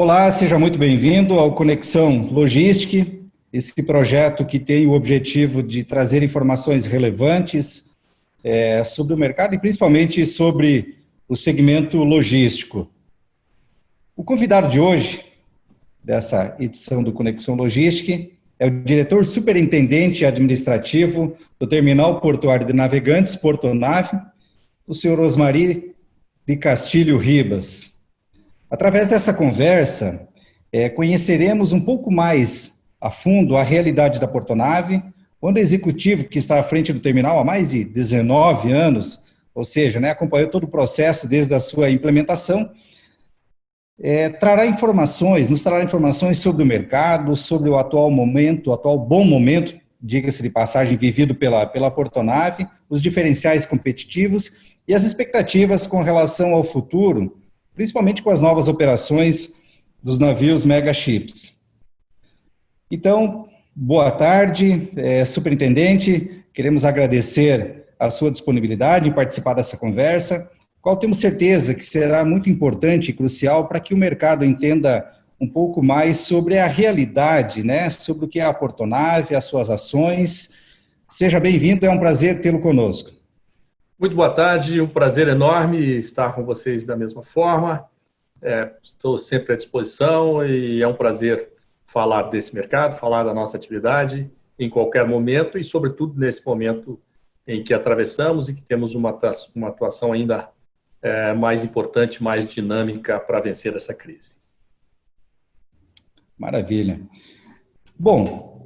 Olá, seja muito bem-vindo ao Conexão Logística, esse projeto que tem o objetivo de trazer informações relevantes sobre o mercado e principalmente sobre o segmento logístico. O convidado de hoje, dessa edição do Conexão Logística, é o diretor superintendente administrativo do Terminal Portuário de Navegantes, Portonave, o senhor Osmari de Castilho Ribas. Através dessa conversa, conheceremos um pouco mais a fundo a realidade da Portonave, onde o executivo que está à frente do terminal há mais de 19 anos, ou seja, acompanhou todo o processo desde a sua implementação, nos trará informações sobre o mercado, sobre o atual momento, o atual bom momento, diga-se de passagem, vivido pela Portonave, os diferenciais competitivos e as expectativas com relação ao futuro, principalmente com as novas operações dos navios megaships. Então, boa tarde, superintendente, queremos agradecer a sua disponibilidade em participar dessa conversa, qual temos certeza que será muito importante e crucial para que o mercado entenda um pouco mais sobre a realidade, sobre o que é a Portonave, as suas ações. Seja bem-vindo, é um prazer tê-lo conosco. Muito boa tarde, um prazer enorme estar com vocês da mesma forma. Estou sempre à disposição e é um prazer falar desse mercado, falar da nossa atividade em qualquer momento e, sobretudo, nesse momento em que atravessamos e que temos uma atuação ainda mais importante, mais dinâmica para vencer essa crise. Maravilha. Bom,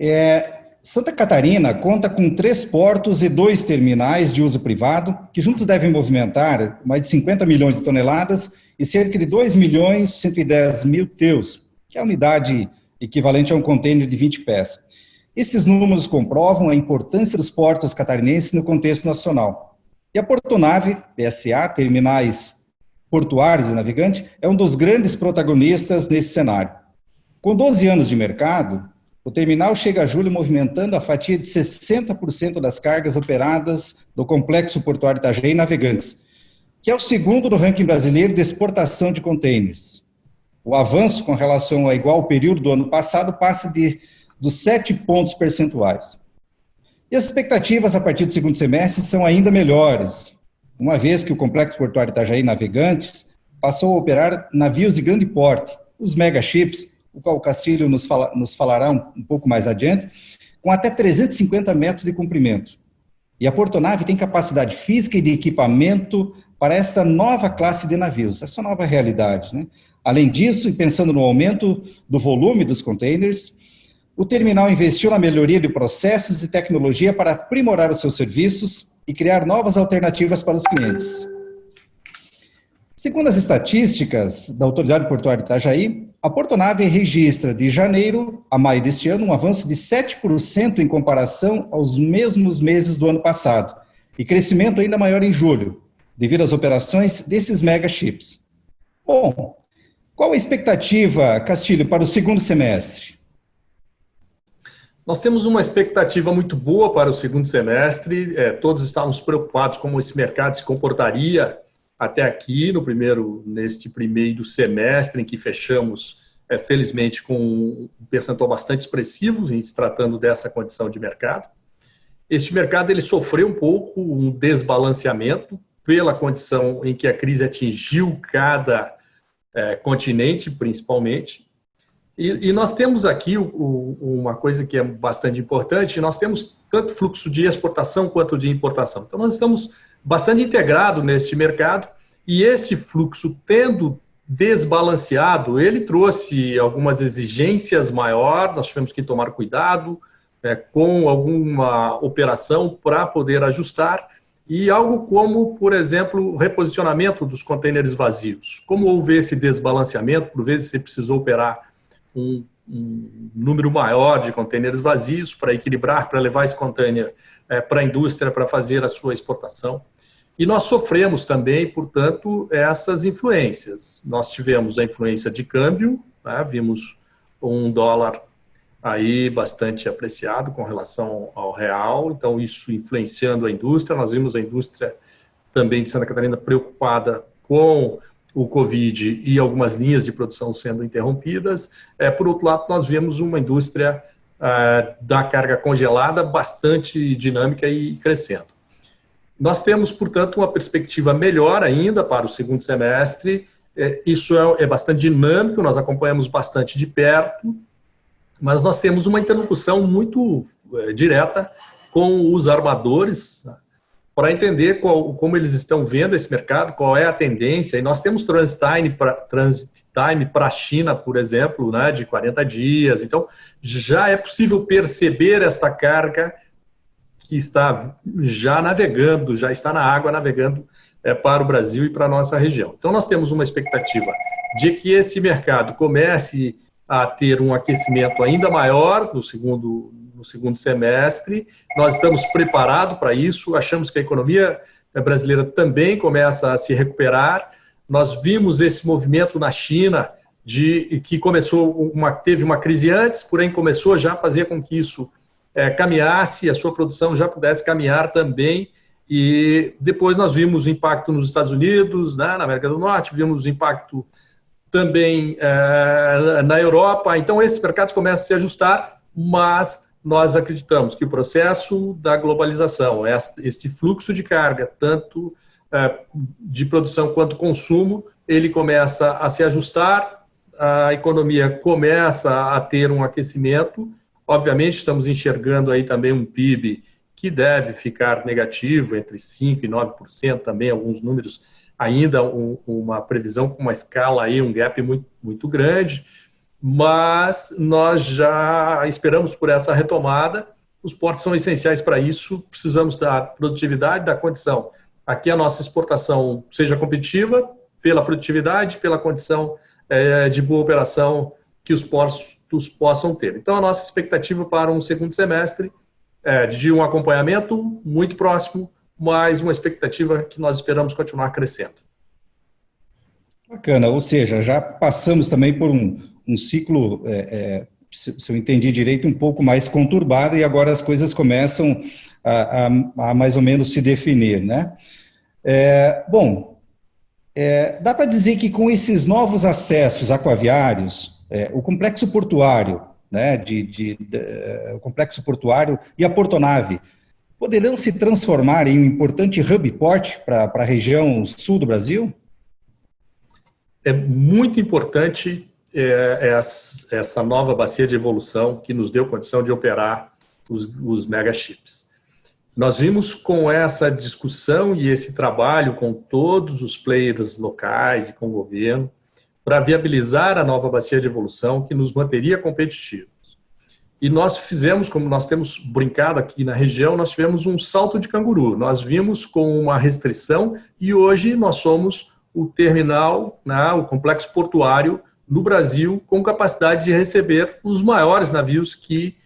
Santa Catarina conta com 3 portos e 2 terminais de uso privado, que juntos devem movimentar mais de 50 milhões de toneladas e cerca de 2.110.000 TEUs, que é a unidade equivalente a um contêiner de 20 pés. Esses números comprovam a importância dos portos catarinenses no contexto nacional. E a Portonave, PSA, Terminais Portuários e Navegantes, é um dos grandes protagonistas nesse cenário. Com 12 anos de mercado, o terminal chega a julho movimentando a fatia de 60% das cargas operadas no Complexo Portuário Itajaí Navegantes, que é o segundo no ranking brasileiro de exportação de contêineres. O avanço com relação ao igual período do ano passado passa dos 7 pontos percentuais. E as expectativas a partir do segundo semestre são ainda melhores, uma vez que o Complexo Portuário Itajaí Navegantes passou a operar navios de grande porte, os megaships, o qual o Castilho nos falará um pouco mais adiante, com até 350 metros de comprimento. E a Portonave tem capacidade física e de equipamento para esta nova classe de navios, essa nova realidade. Além disso, e pensando no aumento do volume dos containers, o terminal investiu na melhoria de processos e tecnologia para aprimorar os seus serviços e criar novas alternativas para os clientes. Segundo as estatísticas da Autoridade Portuária de Itajaí, a Portonave registra de janeiro a maio deste ano um avanço de 7% em comparação aos mesmos meses do ano passado e crescimento ainda maior em julho, devido às operações desses megaships. Bom, qual a expectativa, Castilho, para o segundo semestre? Nós temos uma expectativa muito boa para o segundo semestre. Todos estávamos preocupados como esse mercado se comportaria até aqui, neste primeiro semestre, em que fechamos, felizmente, com um percentual bastante expressivo, em se tratando dessa condição de mercado. Este mercado ele sofreu um pouco um desbalanceamento pela condição em que a crise atingiu cada continente, principalmente. E nós temos aqui uma coisa que é bastante importante, nós temos tanto fluxo de exportação quanto de importação. Então, nós estamos bastante integrados neste mercado e este fluxo, tendo desbalanceado, ele trouxe algumas exigências maiores, nós tivemos que tomar cuidado com alguma operação para poder ajustar e algo como, por exemplo, o reposicionamento dos contêineres vazios. Como houve esse desbalanceamento, por vezes você precisou operar um número maior de contêineres vazios para equilibrar, para levar esse contêiner para a indústria, para fazer a sua exportação. E nós sofremos também, portanto, essas influências. Nós tivemos a influência de câmbio, vimos um dólar aí bastante apreciado com relação ao real, então isso influenciando a indústria. Nós vimos a indústria também de Santa Catarina preocupada com o Covid e algumas linhas de produção sendo interrompidas. Por outro lado, nós vemos uma indústria da carga congelada bastante dinâmica e crescendo. Nós temos, portanto, uma perspectiva melhor ainda para o segundo semestre. Isso é bastante dinâmico, nós acompanhamos bastante de perto, mas nós temos uma interlocução muito direta com os armadores para entender como eles estão vendo esse mercado, qual é a tendência. E nós temos transit time para a China, por exemplo, né, de 40 dias. Então, já é possível perceber esta carga que está já navegando, já está na água navegando para o Brasil e para a nossa região. Então, nós temos uma expectativa de que esse mercado comece a ter um aquecimento ainda maior no segundo semestre. Nós estamos preparados para isso, achamos que a economia brasileira também começa a se recuperar. Nós vimos esse movimento na China, que teve uma crise antes, porém começou já a fazer com que isso caminhasse, a sua produção já pudesse caminhar também. E depois nós vimos impacto nos Estados Unidos, né, na América do Norte, vimos impacto também na Europa. Então, esses mercados começam a se ajustar, mas nós acreditamos que o processo da globalização, este fluxo de carga, tanto de produção quanto consumo, ele começa a se ajustar, a economia começa a ter um aquecimento. Obviamente, estamos enxergando aí também um PIB que deve ficar negativo, entre 5% e 9%, também alguns números, ainda uma previsão com uma escala aí, um gap muito, muito grande, mas nós já esperamos por essa retomada. Os portos são essenciais para isso, precisamos da produtividade, da condição. Aqui a nossa exportação seja competitiva pela produtividade, pela condição de boa operação que os portos possam ter. Então, a nossa expectativa para um segundo semestre de um acompanhamento muito próximo, mas uma expectativa que nós esperamos continuar crescendo. Bacana, ou seja, já passamos também por um ciclo, se eu entendi direito, um pouco mais conturbado e agora as coisas começam a mais ou menos se definir, né? Dá para dizer que com esses novos acessos aquaviários, o complexo portuário, né, o complexo portuário e a portonave poderão se transformar em um importante hub port para a região sul do Brasil? É muito importante essa nova bacia de evolução que nos deu condição de operar os megachips. Nós vimos com essa discussão e esse trabalho com todos os players locais e com o governo para viabilizar a nova bacia de evolução que nos manteria competitivos. E nós fizemos, como nós temos brincado aqui na região, nós tivemos um salto de canguru. Nós vimos com uma restrição e hoje nós somos o terminal, né, o complexo portuário no Brasil com capacidade de receber os maiores navios que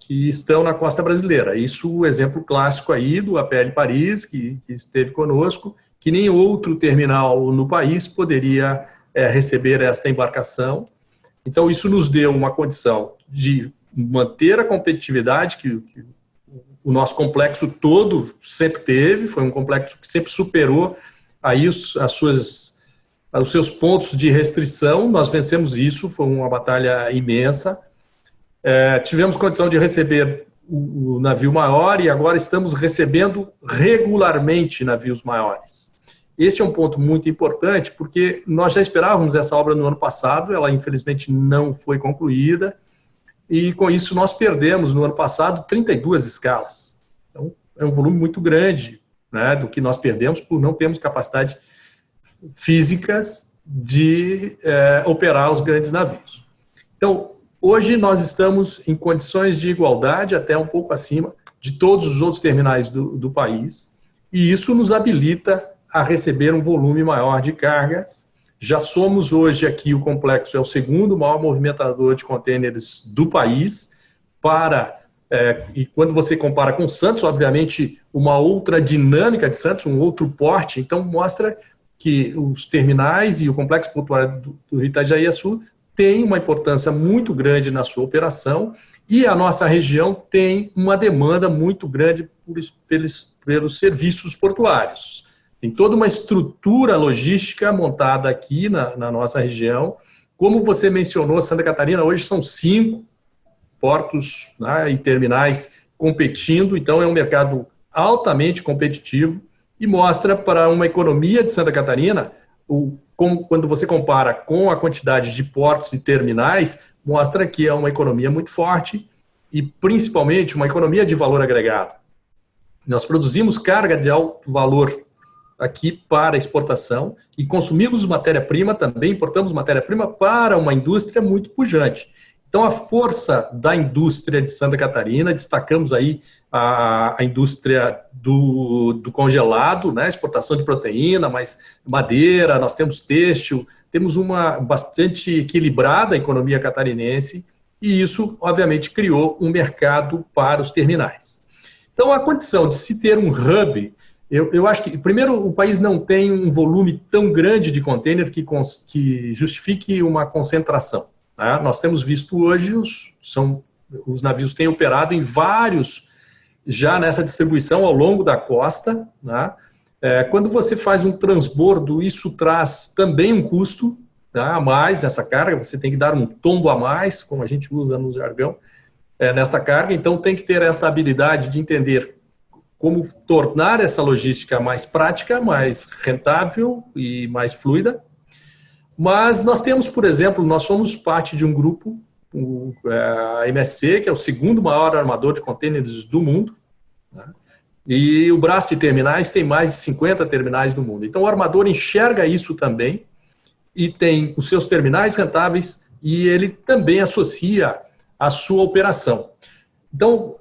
estão na costa brasileira. Isso o exemplo clássico aí do APL Paris, que esteve conosco, que nem outro terminal no país poderia receber esta embarcação. Então, isso nos deu uma condição de manter a competitividade que o nosso complexo todo sempre teve, foi um complexo que sempre superou aí os seus pontos de restrição. Nós vencemos isso, foi uma batalha imensa. Tivemos condição de receber o navio maior e agora estamos recebendo regularmente navios maiores. Este é um ponto muito importante porque nós já esperávamos essa obra no ano passado, ela infelizmente não foi concluída e com isso nós perdemos no ano passado 32 escalas. Então é um volume muito grande, né, do que nós perdemos por não termos capacidade físicas de operar os grandes navios. Então, hoje nós estamos em condições de igualdade, até um pouco acima de todos os outros terminais do país, e isso nos habilita a receber um volume maior de cargas. Já somos hoje aqui, o complexo é o segundo maior movimentador de contêineres do país, e quando você compara com Santos, obviamente, uma outra dinâmica de Santos, um outro porte, então mostra que os terminais e o complexo portuário do Itajaí-Açu têm uma importância muito grande na sua operação e a nossa região tem uma demanda muito grande pelos serviços portuários. Tem toda uma estrutura logística montada aqui na nossa região. Como você mencionou, Santa Catarina, hoje são 5 portos, né, e terminais competindo, então é um mercado altamente competitivo e mostra para uma economia de Santa Catarina, quando você compara com a quantidade de portos e terminais, mostra que é uma economia muito forte e principalmente uma economia de valor agregado. Nós produzimos carga de alto valor aqui para exportação e consumimos matéria-prima, também importamos matéria-prima para uma indústria muito pujante. Então, a força da indústria de Santa Catarina, destacamos aí a indústria do congelado, né, exportação de proteína, mas madeira, nós temos têxtil, temos uma bastante equilibrada economia catarinense e isso, obviamente, criou um mercado para os terminais. Então, a condição de se ter um hub, eu acho que, primeiro, o país não tem um volume tão grande de contêiner que justifique uma concentração. Né? Nós temos visto hoje, os navios têm operado em vários, já nessa distribuição ao longo da costa. Né? Quando você faz um transbordo, isso traz também um custo, né, a mais nessa carga, você tem que dar um tombo a mais, como a gente usa no jargão, nessa carga, então tem que ter essa habilidade de entender como tornar essa logística mais prática, mais rentável e mais fluida. Mas nós temos, por exemplo, nós somos parte de um grupo, a MSC, que é o segundo maior armador de contêineres do mundo, né? E o braço de terminais tem mais de 50 terminais no mundo. Então o armador enxerga isso também e tem os seus terminais rentáveis e ele também associa a sua operação. Então,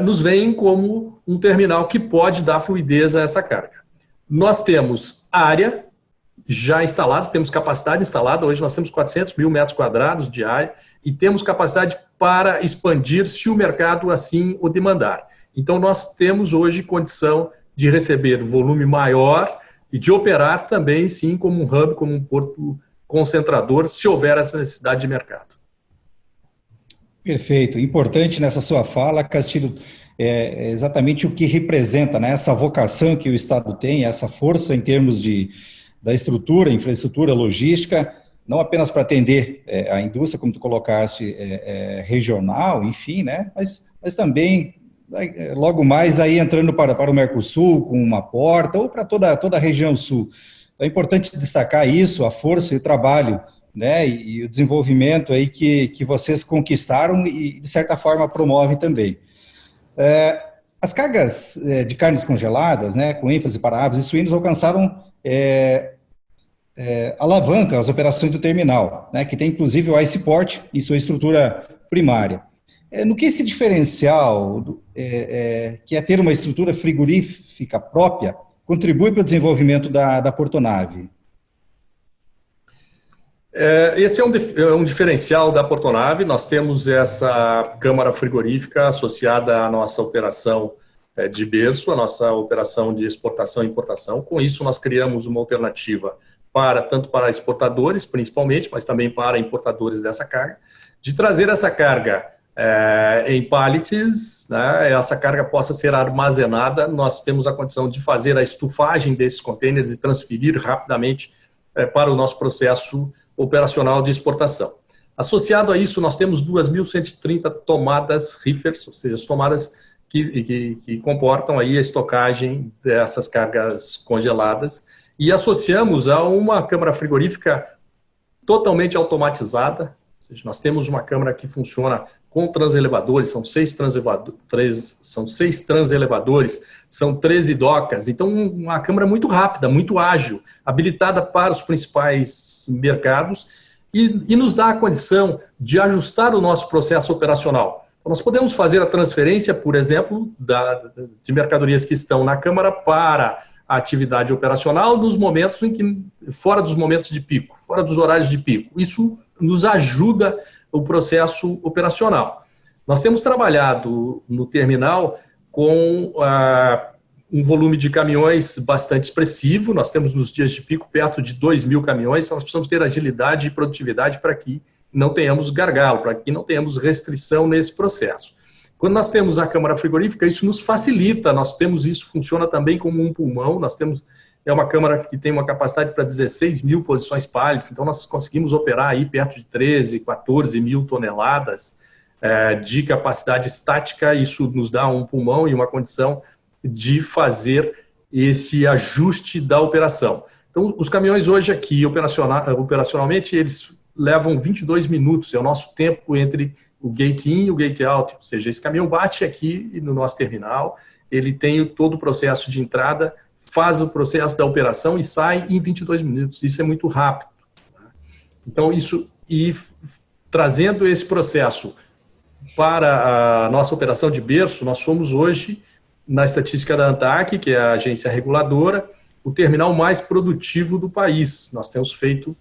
nos veem como um terminal que pode dar fluidez a essa carga. Nós temos área já instalada, temos capacidade instalada, hoje nós temos 400 mil metros quadrados de área e temos capacidade para expandir se o mercado assim o demandar. Então, nós temos hoje condição de receber volume maior e de operar também, sim, como um hub, como um porto concentrador, se houver essa necessidade de mercado. Perfeito. Importante nessa sua fala, Castilho, é exatamente o que representa, né, essa vocação que o Estado tem, essa força em termos da estrutura, infraestrutura, logística, não apenas para atender a indústria, como tu colocaste, regional, enfim, né, mas também, logo mais, aí entrando para o Mercosul, com uma porta, ou para toda a região sul. Então, é importante destacar isso, a força e o trabalho, né, e o desenvolvimento aí que vocês conquistaram e, de certa forma, promovem também. As cargas de carnes congeladas, né, com ênfase para aves e suínos, alcançaram alavanca as operações do terminal, né, que tem inclusive o ice-port em sua estrutura primária. No que esse diferencial, que é ter uma estrutura frigorífica própria, contribui para o desenvolvimento da portonave? Esse é um diferencial da portonave. Nós temos essa câmara frigorífica associada à nossa operação de berço, a nossa operação de exportação e importação. Com isso, nós criamos uma alternativa tanto para exportadores, principalmente, mas também para importadores dessa carga, de trazer essa carga em pallets, né, essa carga possa ser armazenada. Nós temos a condição de fazer a estufagem desses contêineres e transferir rapidamente para o nosso processo operacional de exportação. Associado a isso, nós temos 2.130 tomadas reefers, ou seja, as tomadas que comportam aí a estocagem dessas cargas congeladas, e associamos a uma câmara frigorífica totalmente automatizada, ou seja, nós temos uma câmara que funciona com transelevadores, são 6 transelevadores, são 13 docas, então uma câmara muito rápida, muito ágil, habilitada para os principais mercados e nos dá a condição de ajustar o nosso processo operacional. Então, nós podemos fazer a transferência, por exemplo, de mercadorias que estão na câmara para a atividade operacional nos momentos fora dos momentos de pico, fora dos horários de pico. Isso nos ajuda o processo operacional. Nós temos trabalhado no terminal com um volume de caminhões bastante expressivo, nós temos nos dias de pico perto de 2.000 caminhões, então nós precisamos ter agilidade e produtividade para que não tenhamos gargalo, para que não tenhamos restrição nesse processo. Quando nós temos a câmara frigorífica, isso nos facilita, nós temos isso, funciona também como um pulmão, nós temos é uma câmara que tem uma capacidade para 16 mil posições pallets, então nós conseguimos operar aí perto de 13, 14 mil toneladas de capacidade estática. Isso nos dá um pulmão e uma condição de fazer esse ajuste da operação. Então, os caminhões hoje aqui, operacionalmente, eles levam 22 minutos, é o nosso tempo entre o gate in e o gate out, ou seja, esse caminhão bate aqui no nosso terminal, ele tem todo o processo de entrada, faz o processo da operação e sai em 22 minutos. Isso é muito rápido. Então, trazendo esse processo para a nossa operação de berço, nós somos hoje, na estatística da ANTAQ, que é a agência reguladora, o terminal mais produtivo do país. Nós temos feito,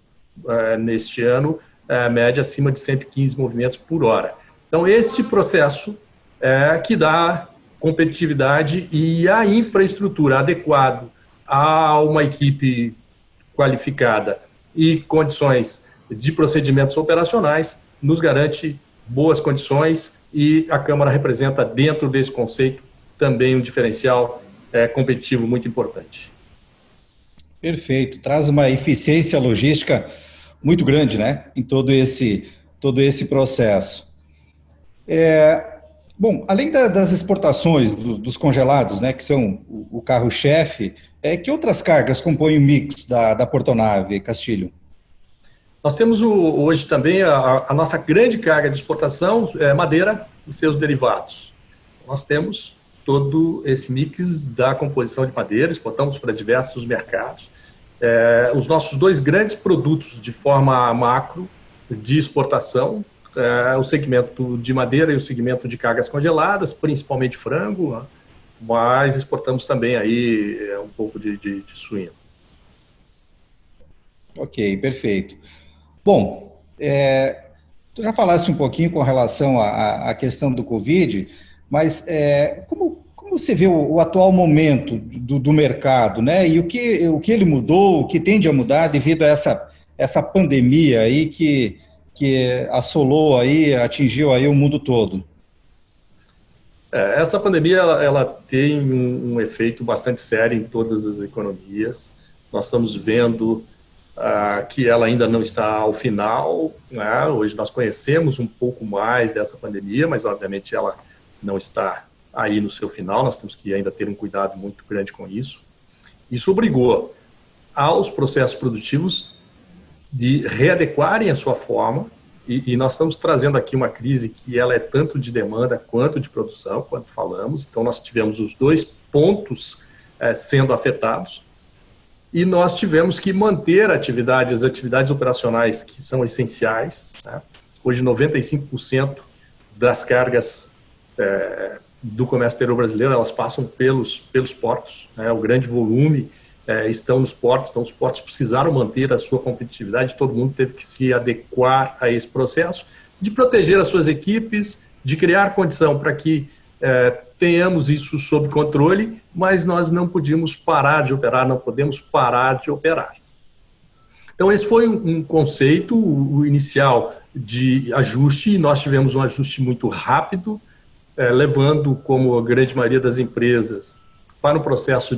neste ano, média acima de 115 movimentos por hora. Então, este processo que dá competitividade e a infraestrutura adequada a uma equipe qualificada e condições de procedimentos operacionais nos garante boas condições, e a Câmara representa, dentro desse conceito, também um diferencial competitivo muito importante. Perfeito. Traz uma eficiência logística muito grande, né, em todo esse processo. Bom, além das exportações dos congelados, né, que são o carro-chefe, que outras cargas compõem o mix da Portonave, Castilho? Nós temos hoje também a nossa grande carga de exportação, madeira e seus derivados. Nós temos todo esse mix da composição de madeira, exportamos para diversos mercados. Os nossos dois grandes produtos de forma macro de exportação, o segmento de madeira e o segmento de cargas congeladas, principalmente frango, mas exportamos também aí um pouco de suíno. Ok, perfeito. Bom, tu já falaste um pouquinho com relação à questão do Covid, mas como você vê o atual momento do mercado, né? E o que ele mudou, o que tende a mudar devido a essa pandemia aí que assolou aí, atingiu aí o mundo todo? Essa pandemia ela tem um efeito bastante sério em todas as economias. Nós estamos vendo que ela ainda não está ao final, né? Hoje nós conhecemos um pouco mais dessa pandemia, mas obviamente ela não está aí no seu final. Nós temos que ainda ter um cuidado muito grande com isso. Isso obrigou aos processos produtivos de readequarem a sua forma, e nós estamos trazendo aqui uma crise que ela é tanto de demanda quanto de produção, quanto falamos. Então nós tivemos os dois pontos sendo afetados, e nós tivemos que manter as atividades operacionais que são essenciais, né? Hoje 95% das cargas do comércio exterior brasileiro, elas passam pelos portos, né? O grande volume estão nos portos, então os portos precisaram manter a sua competitividade, todo mundo teve que se adequar a esse processo de proteger as suas equipes, de criar condição para que tenhamos isso sob controle, mas nós não podíamos parar de operar, não podemos parar de operar. Então esse foi um conceito, o inicial de ajuste, e nós tivemos um ajuste muito rápido, levando, como a grande maioria das empresas, para o processo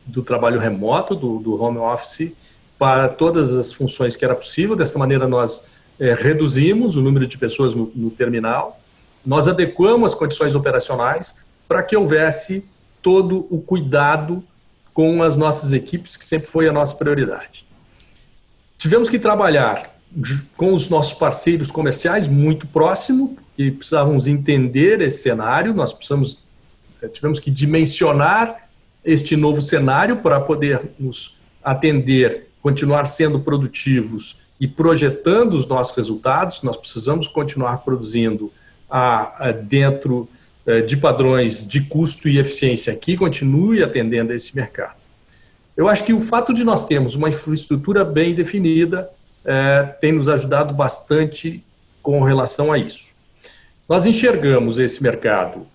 do trabalho remoto, do home office, para todas as funções que era possível. Dessa maneira, nós reduzimos o número de pessoas no terminal, nós adequamos as condições operacionais para que houvesse todo o cuidado com as nossas equipes, que sempre foi a nossa prioridade. Tivemos que trabalhar com os nossos parceiros comerciais muito próximo, e precisávamos entender esse cenário. Nós tivemos que dimensionar este novo cenário para podermos atender, continuar sendo produtivos e projetando os nossos resultados. Nós precisamos continuar produzindo dentro de padrões de custo e eficiência que continue atendendo a esse mercado. Eu acho que o fato de nós termos uma infraestrutura bem definida tem nos ajudado bastante com relação a isso. Nós enxergamos esse mercado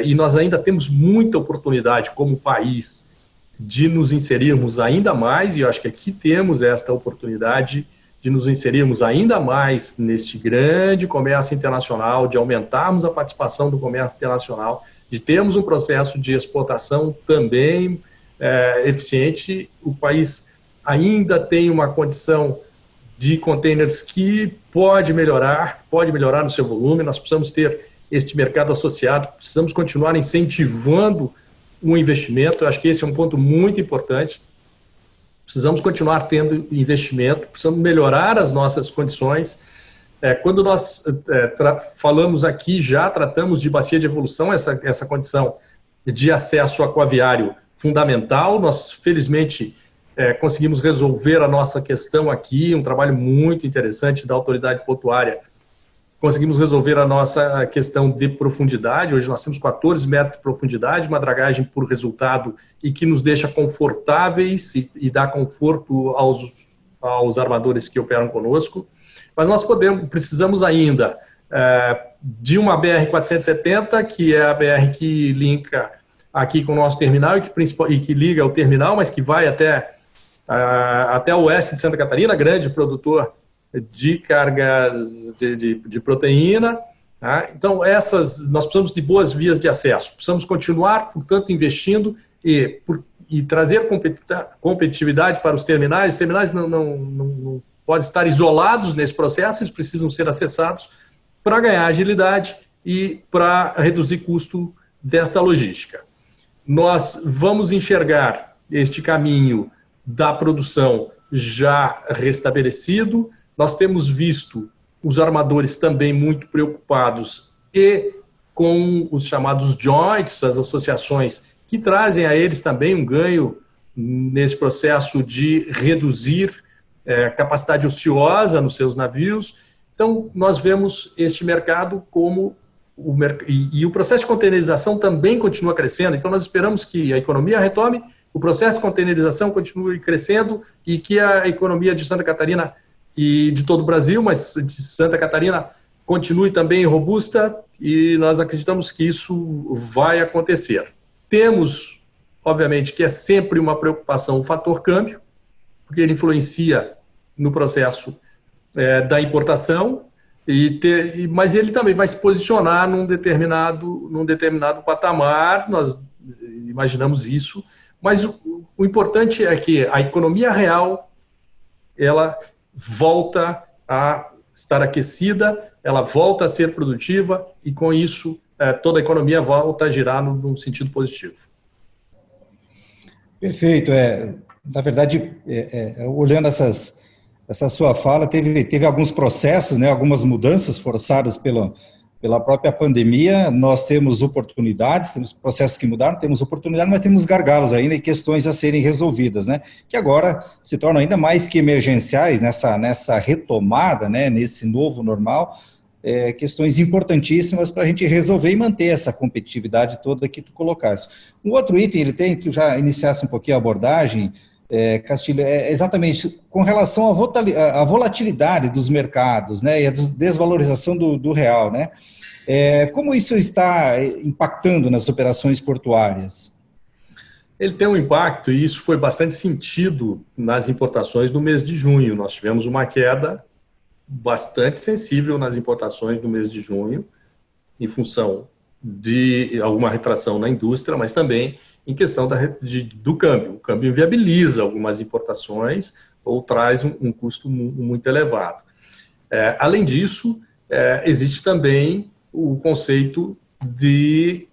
e nós ainda temos muita oportunidade como país de nos inserirmos ainda mais, e eu acho que aqui temos esta oportunidade de nos inserirmos ainda mais neste grande comércio internacional, de aumentarmos a participação do comércio internacional, de termos um processo de exportação também eficiente. O país ainda tem uma condição de containers que pode melhorar no seu volume. Nós precisamos ter este mercado associado, precisamos continuar incentivando o investimento. Eu acho que esse é um ponto muito importante. Precisamos continuar tendo investimento, precisamos melhorar as nossas condições. Quando nós falamos aqui, já tratamos de bacia de evolução, essa condição de acesso aquaviário fundamental. Nós, felizmente, conseguimos resolver a nossa questão aqui, um trabalho muito interessante da autoridade portuária. Conseguimos resolver a nossa questão de profundidade. Hoje nós temos 14 metros de profundidade, uma dragagem por resultado e que nos deixa confortáveis e dá conforto aos armadores que operam conosco. Mas nós precisamos ainda de uma BR-470, que é a BR que linka aqui com o nosso terminal e que liga o terminal, mas que vai até o oeste de Santa Catarina, grande produtor de cargas de proteína. Tá? Então, nós precisamos de boas vias de acesso. Precisamos continuar, portanto, investindo e trazer competitividade para os terminais. Os terminais não podem estar isolados nesse processo, eles precisam ser acessados para ganhar agilidade e para reduzir custo desta logística. Nós vamos enxergar este caminho da produção já restabelecido. Nós temos visto os armadores também muito preocupados e com os chamados joints, as associações, que trazem a eles também um ganho nesse processo de reduzir capacidade ociosa nos seus navios. Então, nós vemos este mercado como e o processo de containerização também continua crescendo. Então, nós esperamos que a economia retome, o processo de containerização continue crescendo e que a economia de Santa Catarina e de todo o Brasil, mas de Santa Catarina, continue também robusta, e nós acreditamos que isso vai acontecer. Temos, obviamente, que é sempre uma preocupação o fator câmbio, porque ele influencia no processo da importação, mas ele também vai se posicionar num determinado patamar, nós imaginamos isso, mas o importante é que a economia real, ela volta a estar aquecida, ela volta a ser produtiva e, com isso, toda a economia volta a girar num sentido positivo. Perfeito. Na verdade, olhando essa sua fala, teve alguns processos, né, algumas mudanças forçadas pela própria pandemia. Nós temos oportunidades, temos processos que mudaram, temos oportunidades, mas temos gargalos ainda e questões a serem resolvidas, né, que agora se tornam ainda mais que emergenciais nessa retomada, né, nesse novo normal, questões importantíssimas para a gente resolver e manter essa competitividade toda que tu colocaste. Um outro item, que tu já iniciasse um pouquinho a abordagem, Castilho, exatamente com relação à volatilidade dos mercados, né, e a desvalorização do real, né? Como isso está impactando nas operações portuárias? Ele tem um impacto, e isso foi bastante sentido nas importações no mês de junho. Nós tivemos uma queda bastante sensível nas importações no mês de junho, em função de alguma retração na indústria, mas também em questão do câmbio. O câmbio inviabiliza algumas importações ou traz um custo muito elevado. Além disso, existe também o conceito de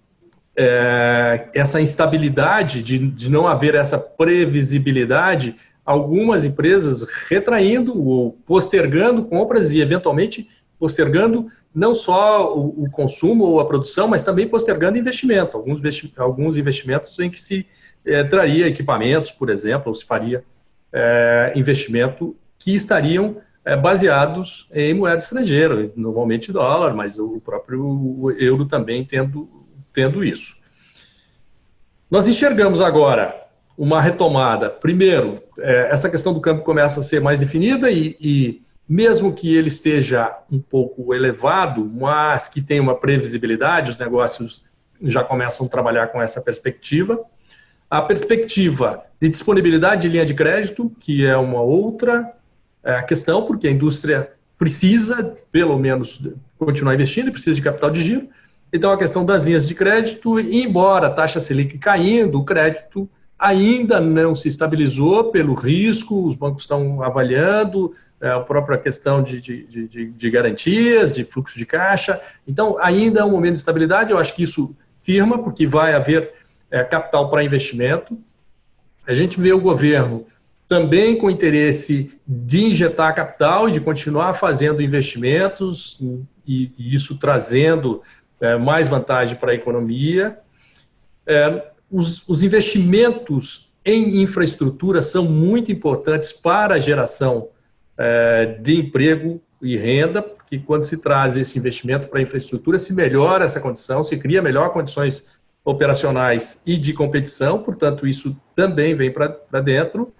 essa instabilidade, de não haver essa previsibilidade, algumas empresas retraindo ou postergando compras e, eventualmente, postergando não só o consumo ou a produção, mas também postergando investimento. Alguns investimentos em que se traria equipamentos, por exemplo, ou se faria investimento que estariam baseados em moeda estrangeira, normalmente dólar, mas o próprio euro também tendo isso. Nós enxergamos agora uma retomada. Primeiro, essa questão do câmbio começa a ser mais definida e mesmo que ele esteja um pouco elevado, mas que tenha uma previsibilidade, os negócios já começam a trabalhar com essa perspectiva. A perspectiva de disponibilidade de linha de crédito, que é uma outra questão, porque a indústria precisa, pelo menos, continuar investindo, precisa de capital de giro. Então, a questão das linhas de crédito, embora a taxa Selic caindo, o crédito ainda não se estabilizou pelo risco, os bancos estão avaliando a própria questão de garantias, de fluxo de caixa. Então, ainda é um momento de estabilidade. Eu acho que isso firma, porque vai haver capital para investimento. A gente vê o governo também com interesse de injetar capital e de continuar fazendo investimentos, e isso trazendo mais vantagem para a economia. Os investimentos em infraestrutura são muito importantes para a geração de emprego e renda, porque quando se traz esse investimento para a infraestrutura, se melhora essa condição, se cria melhor condições operacionais e de competição, portanto, isso também vem para dentro,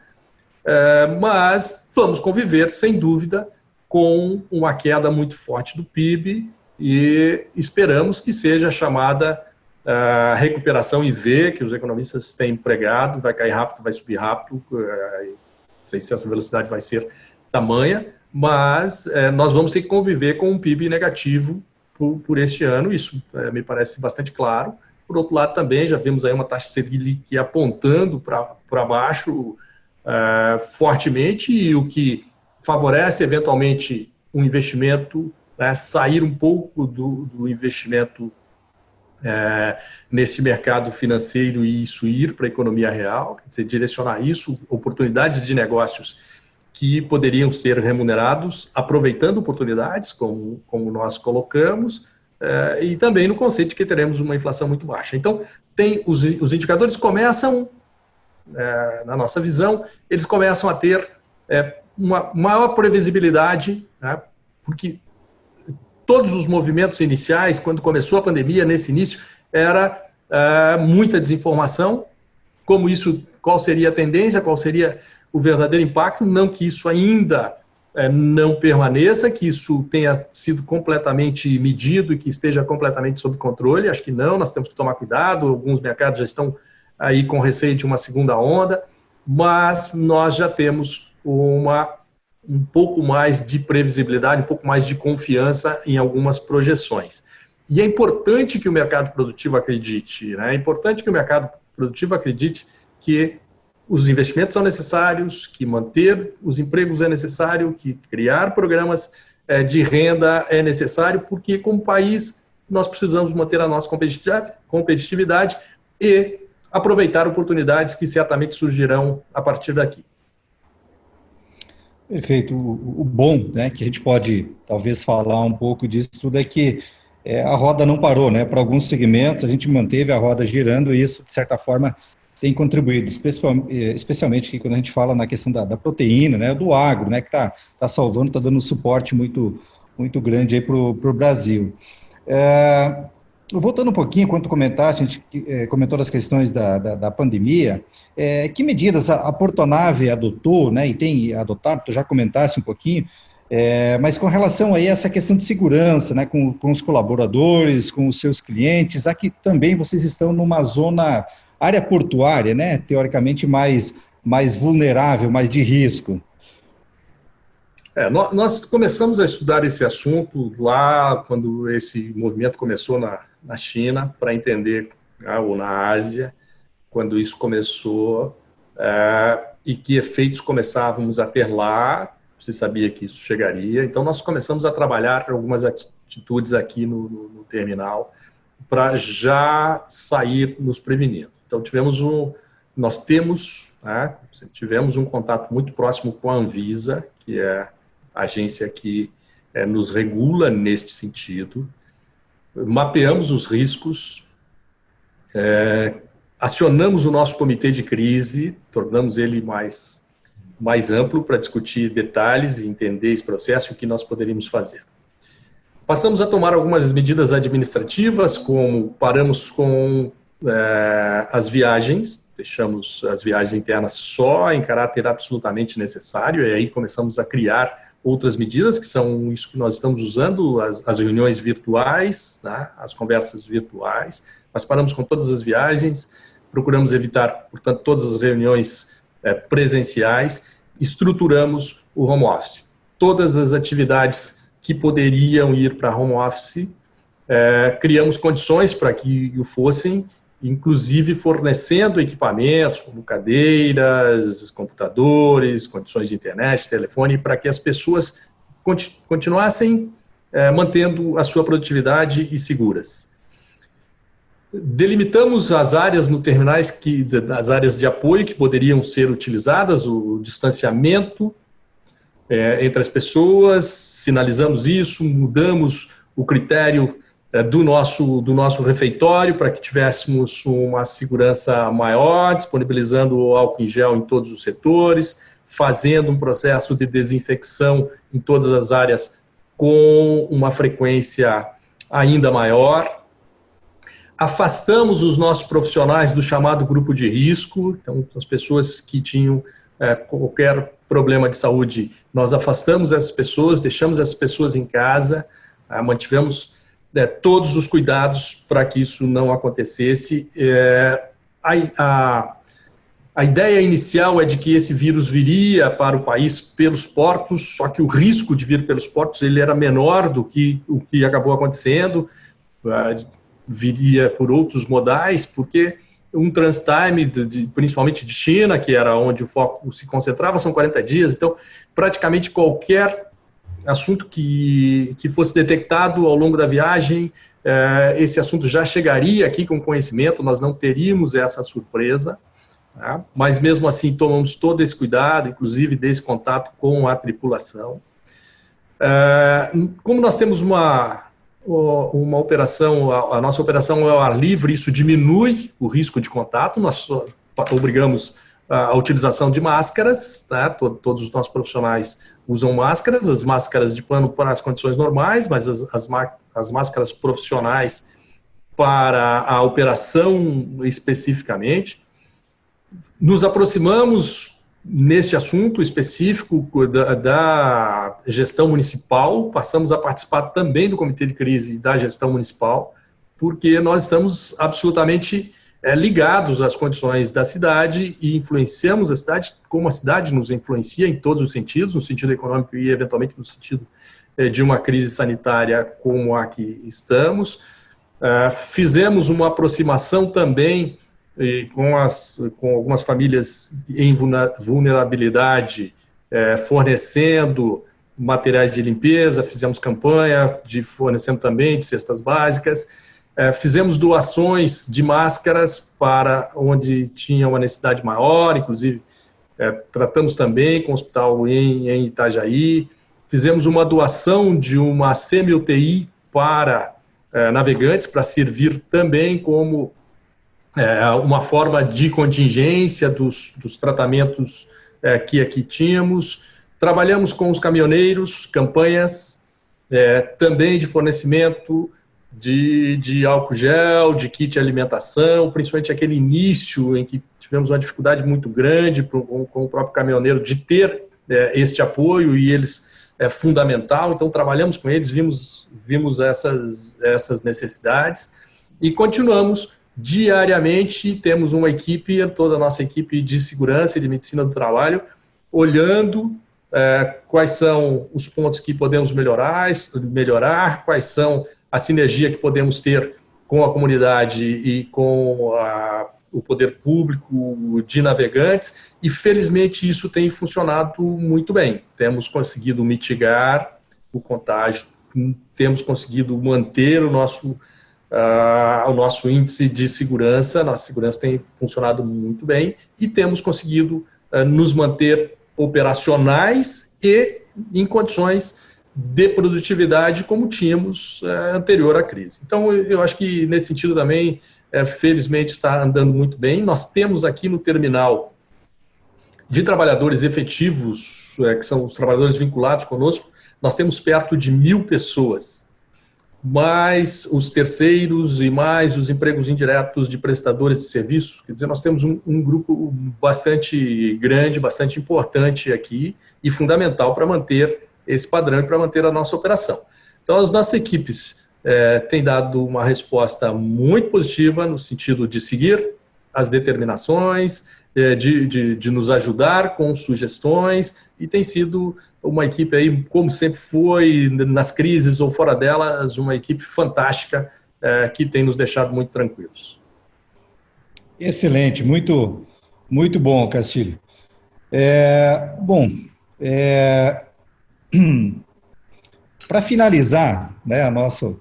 mas vamos conviver, sem dúvida, com uma queda muito forte do PIB e esperamos que seja chamada recuperação em V, que os economistas têm pregado, vai cair rápido, vai subir rápido, não sei se essa velocidade vai ser tamanha, mas nós vamos ter que conviver com um PIB negativo por este ano, isso me parece bastante claro. Por outro lado, também já vimos aí uma taxa Selic apontando para baixo fortemente, e o que favorece eventualmente um investimento, sair um pouco do investimento nesse mercado financeiro e isso ir para a economia real, quer dizer, direcionar isso, oportunidades de negócios que poderiam ser remunerados, aproveitando oportunidades, como nós colocamos, e também no conceito de que teremos uma inflação muito baixa. Então, os indicadores começam, na nossa visão, eles começam a ter uma maior previsibilidade, né, porque todos os movimentos iniciais, quando começou a pandemia, nesse início, era muita desinformação, qual seria a tendência, qual seria o verdadeiro impacto, não que isso ainda não permaneça, que isso tenha sido completamente medido e que esteja completamente sob controle, acho que não, nós temos que tomar cuidado, alguns mercados já estão aí com receio de uma segunda onda, mas nós já temos um pouco mais de previsibilidade, um pouco mais de confiança em algumas projeções. E é importante que o mercado produtivo acredite, né? É importante que o mercado produtivo acredite que os investimentos são necessários, que manter os empregos é necessário, que criar programas de renda é necessário, porque como país nós precisamos manter a nossa competitividade e aproveitar oportunidades que certamente surgirão a partir daqui. Perfeito. O bom, né, que a gente pode talvez falar um pouco disso tudo é que a roda não parou, né? Para alguns segmentos a gente manteve a roda girando e isso, de certa forma, tem contribuído, especialmente aqui quando a gente fala na questão da proteína, né, do agro, né, que está salvando, está dando um suporte muito grande aí para o Brasil. Voltando um pouquinho, quando comentaste, a gente comentou das questões da pandemia, que medidas a Portonave adotou, né, e tem adotado, tu já comentaste um pouquinho, mas com relação aí a essa questão de segurança, né, com os colaboradores, com os seus clientes, aqui também vocês estão numa área portuária, né, teoricamente mais vulnerável, mais de risco. Nós começamos a estudar esse assunto lá quando esse movimento começou na China, para entender, ou na Ásia, quando isso começou, e que efeitos começávamos a ter lá, você sabia que isso chegaria, então nós começamos a trabalhar algumas atitudes aqui no terminal, para já sair nos prevenindo. Então nós tivemos um contato muito próximo com a Anvisa, que é a agência que nos regula neste sentido, mapeamos os riscos, acionamos o nosso comitê de crise, tornamos ele mais amplo para discutir detalhes e entender esse processo e o que nós poderíamos fazer. Passamos a tomar algumas medidas administrativas, como paramos com as viagens, deixamos as viagens internas só em caráter absolutamente necessário, e aí começamos a criar outras medidas, que são isso que nós estamos usando, as reuniões virtuais, né, as conversas virtuais, mas paramos com todas as viagens, procuramos evitar, portanto, todas as reuniões presenciais, estruturamos o home office. Todas as atividades que poderiam ir para home office, criamos condições para que o fossem, inclusive fornecendo equipamentos como cadeiras, computadores, condições de internet, telefone, para que as pessoas continuassem mantendo a sua produtividade e seguras. Delimitamos as áreas no terminais, as áreas de apoio que poderiam ser utilizadas, o distanciamento entre as pessoas, sinalizamos isso, mudamos o critério do nosso refeitório para que tivéssemos uma segurança maior, disponibilizando o álcool em gel em todos os setores, fazendo um processo de desinfecção em todas as áreas com uma frequência ainda maior. Afastamos os nossos profissionais do chamado grupo de risco, então as pessoas que tinham qualquer problema de saúde, nós afastamos essas pessoas, deixamos essas pessoas em casa, mantivemos todos os cuidados para que isso não acontecesse. A ideia inicial é de que esse vírus viria para o país pelos portos, só que o risco de vir pelos portos ele era menor do que o que acabou acontecendo, viria por outros modais, porque um transit time, principalmente de China, que era onde o foco se concentrava, são 40 dias, então praticamente qualquer assunto que fosse detectado ao longo da viagem, esse assunto já chegaria aqui com conhecimento, nós não teríamos essa surpresa, tá? Mas mesmo assim tomamos todo esse cuidado, inclusive desse contato com a tripulação. Como nós temos uma operação, a nossa operação é ao ar livre, isso diminui o risco de contato, nós obrigamos a utilização de máscaras, tá? Todos os nossos profissionais usam máscaras, as máscaras de pano para as condições normais, mas as máscaras profissionais para a operação especificamente. Nos aproximamos neste assunto específico da gestão municipal, passamos a participar também do Comitê de Crise da gestão municipal, porque nós estamos absolutamente ligados às condições da cidade e influenciamos a cidade como a cidade nos influencia em todos os sentidos, no sentido econômico e eventualmente no sentido de uma crise sanitária como a que estamos. Fizemos uma aproximação também com algumas famílias em vulnerabilidade, fornecendo materiais de limpeza, fizemos campanha fornecendo também de cestas básicas, fizemos doações de máscaras para onde tinha uma necessidade maior, inclusive tratamos também com o hospital em Itajaí, fizemos uma doação de uma semi-UTI para navegantes, para servir também como uma forma de contingência dos tratamentos que aqui tínhamos. Trabalhamos com os caminhoneiros, campanhas também de fornecimento de álcool gel, de kit de alimentação, principalmente aquele início em que tivemos uma dificuldade muito grande com o próprio caminhoneiro de ter este apoio, e eles é fundamental, então trabalhamos com eles, vimos essas necessidades e continuamos diariamente. Temos uma equipe, toda a nossa equipe de segurança e de medicina do trabalho, olhando quais são os pontos que podemos melhorar, quais são a sinergia que podemos ter com a comunidade e com o poder público de navegantes, e felizmente isso tem funcionado muito bem. Temos conseguido mitigar o contágio, temos conseguido manter o nosso índice de segurança, nossa segurança tem funcionado muito bem, e temos conseguido nos manter operacionais e em condições de produtividade como tínhamos anterior à crise. Então, eu acho que nesse sentido também, felizmente, está andando muito bem. Nós temos aqui no terminal de trabalhadores efetivos, que são os trabalhadores vinculados conosco, nós temos perto de 1.000 pessoas, mais os terceiros e mais os empregos indiretos de prestadores de serviços. Quer dizer, nós temos um grupo bastante grande, bastante importante aqui e fundamental para manter esse padrão e para manter a nossa operação. Então, as nossas equipes têm dado uma resposta muito positiva no sentido de seguir as determinações, de nos ajudar com sugestões, e tem sido uma equipe aí, como sempre foi, nas crises ou fora delas, uma equipe fantástica que tem nos deixado muito tranquilos. Excelente, muito bom, Castilho. Bom, para finalizar, né, nosso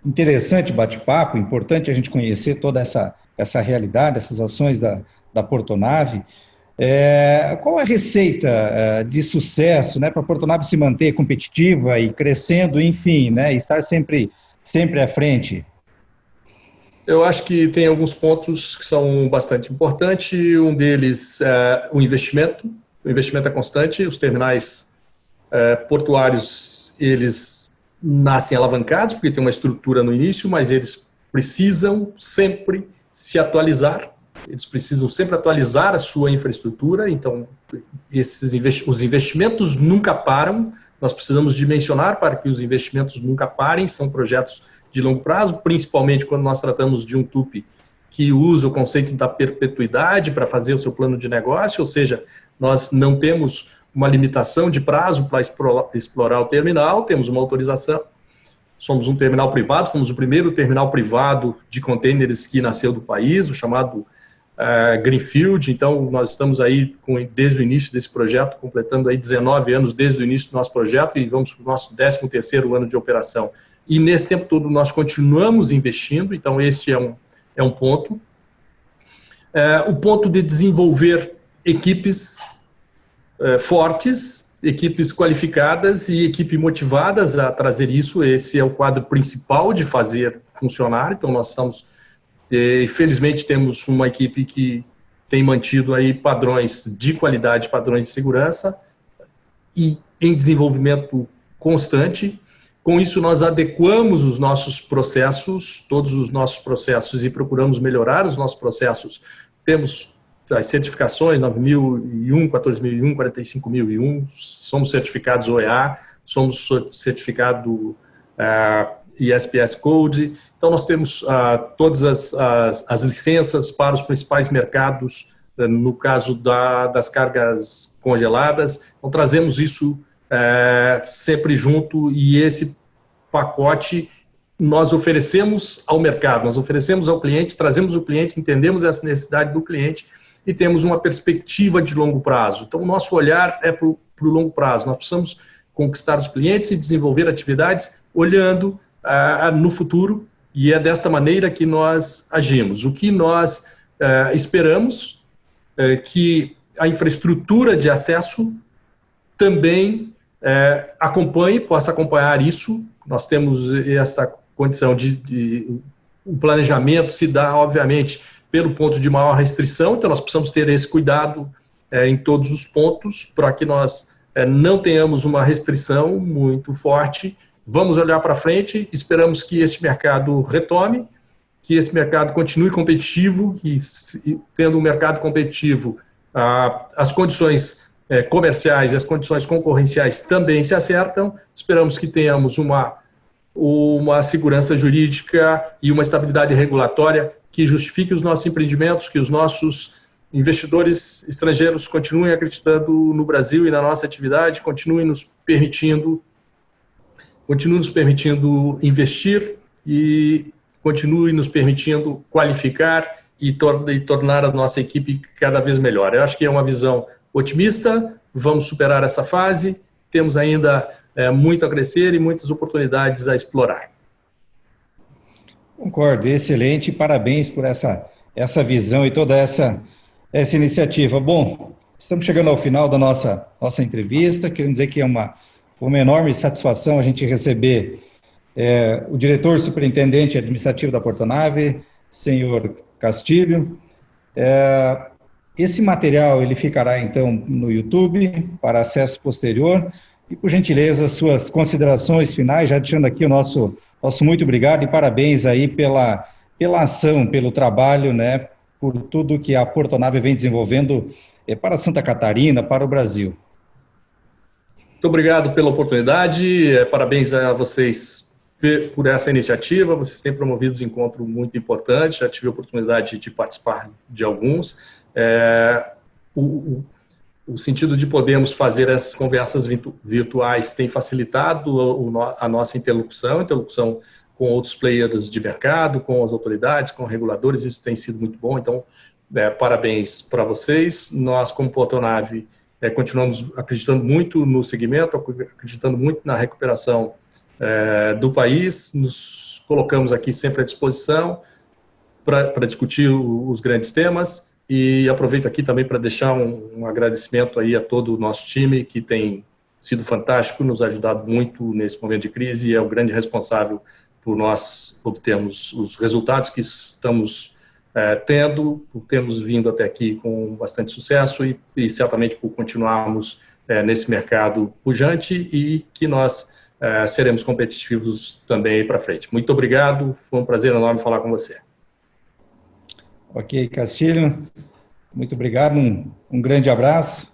interessante bate-papo, importante a gente conhecer toda essa realidade, essas ações da Portonave. Qual a receita de sucesso, né, para a Portonave se manter competitiva e crescendo, enfim, né, estar sempre à frente? Eu acho que tem alguns pontos que são bastante importantes. Um deles é o investimento. O investimento é constante. Os terminais portuários, eles nascem alavancados, porque tem uma estrutura no início, mas eles precisam sempre se atualizar. Eles precisam sempre atualizar a sua infraestrutura. Então, os investimentos nunca param. Nós precisamos dimensionar para que os investimentos nunca parem. São projetos de longo prazo, principalmente quando nós tratamos de um TUP que usa o conceito da perpetuidade para fazer o seu plano de negócio, ou seja, nós não temos uma limitação de prazo para explorar o terminal, temos uma autorização, somos um terminal privado, fomos o primeiro terminal privado de contêineres que nasceu do país, o chamado Greenfield. Então nós estamos aí desde o início desse projeto, completando aí 19 anos desde o início do nosso projeto e vamos para o nosso 13º ano de operação. E nesse tempo todo nós continuamos investindo, então este é um ponto. O ponto de desenvolver equipes fortes, equipes qualificadas e equipes motivadas a trazer isso. Esse é o quadro principal de fazer funcionar. Então nós estamos, felizmente temos uma equipe que tem mantido aí padrões de qualidade, padrões de segurança e em desenvolvimento constante. Com isso, nós adequamos os nossos processos, todos os nossos processos, e procuramos melhorar os nossos processos. Temos as certificações 9001, 14001, 45001, somos certificados OEA, somos certificado ISPS Code. Então, nós temos todas as licenças para os principais mercados, no caso das cargas congeladas. Então, trazemos isso sempre junto, e esse pacote nós oferecemos ao mercado, nós oferecemos ao cliente, trazemos o cliente, entendemos essa necessidade do cliente e temos uma perspectiva de longo prazo. Então, o nosso olhar é para o longo prazo. Nós precisamos conquistar os clientes e desenvolver atividades olhando no futuro, e é desta maneira que nós agimos. O que nós esperamos é que a infraestrutura de acesso também possa acompanhar isso. Nós temos esta condição o planejamento se dá, obviamente, pelo ponto de maior restrição, então nós precisamos ter esse cuidado em todos os pontos para que nós não tenhamos uma restrição muito forte. Vamos olhar para frente, esperamos que este mercado retome, que esse mercado continue competitivo, que tendo um mercado competitivo, as condições comerciais e as condições concorrenciais também se acertam. Esperamos que tenhamos uma segurança jurídica e uma estabilidade regulatória que justifique os nossos empreendimentos, que os nossos investidores estrangeiros continuem acreditando no Brasil e na nossa atividade, continuem nos permitindo investir e continue nos permitindo qualificar e tornar a nossa equipe cada vez melhor. Eu acho que é uma visão otimista, vamos superar essa fase, temos ainda muito a crescer e muitas oportunidades a explorar. Concordo, excelente, parabéns por essa visão e toda essa iniciativa. Bom, estamos chegando ao final da nossa entrevista, quero dizer que foi uma enorme satisfação a gente receber o diretor superintendente administrativo da Portonave, senhor Castilho. Esse material ele ficará, então, no YouTube para acesso posterior. E, por gentileza, suas considerações finais, já deixando aqui o nosso muito obrigado e parabéns aí pela ação, pelo trabalho, né, por tudo que a Portonave vem desenvolvendo para Santa Catarina, para o Brasil. Muito obrigado pela oportunidade, parabéns a vocês por essa iniciativa, vocês têm promovido um encontro muito importante, já tive a oportunidade de participar de alguns. O sentido de podermos fazer essas conversas virtuais tem facilitado a nossa interlocução com outros players de mercado, com as autoridades, com reguladores, isso tem sido muito bom. Então, parabéns para vocês. Nós, como Portonave, continuamos acreditando muito no segmento, acreditando muito na recuperação do país, nos colocamos aqui sempre à disposição para discutir os grandes temas, e aproveito aqui também para deixar um agradecimento aí a todo o nosso time, que tem sido fantástico, nos ajudado muito nesse momento de crise, e é o grande responsável por nós obtermos os resultados que estamos tendo, por termos vindo até aqui com bastante sucesso e certamente por continuarmos nesse mercado pujante, e que nós seremos competitivos também para frente. Muito obrigado, foi um prazer enorme falar com você. Ok, Castilho, muito obrigado, um grande abraço.